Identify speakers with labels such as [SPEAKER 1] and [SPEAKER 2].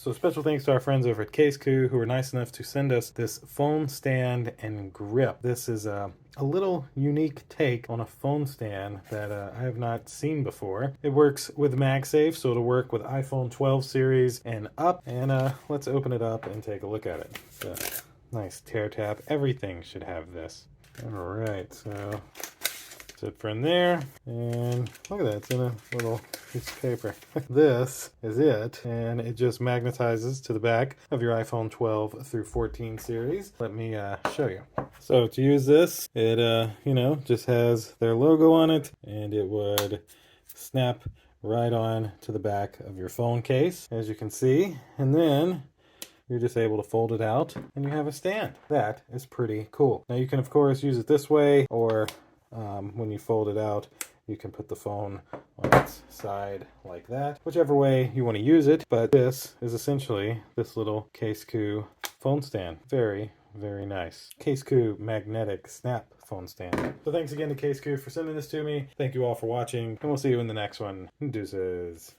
[SPEAKER 1] So special thanks to our friends over at CASEKOO who were nice enough to send us this phone stand and grip. This is a little unique take on a phone stand that I have not seen before. It works with MagSafe, so it'll work with iPhone 12 series and up. And let's open it up and take a look at it. So, nice tear tap. Everything should have this. All right, so it from there, and look at that, it's in a little piece of paper. This is it, and it just magnetizes to the back of your iPhone 12 through 14 series. Let me show you. So to use this, it just has their logo on it, and it would snap right on to the back of your phone case, as you can see, and then you're just able to fold it out and you have a stand. That is pretty cool. Now you can of course use it this way, or when you fold it out, you can put the phone on its side like that. Whichever way you want to use it, but this is essentially this little CASEKOO phone stand. Very, very nice. CASEKOO magnetic snap phone stand. So thanks again to CASEKOO for sending this to me. Thank you all for watching, and we'll see you in the next one. Deuces.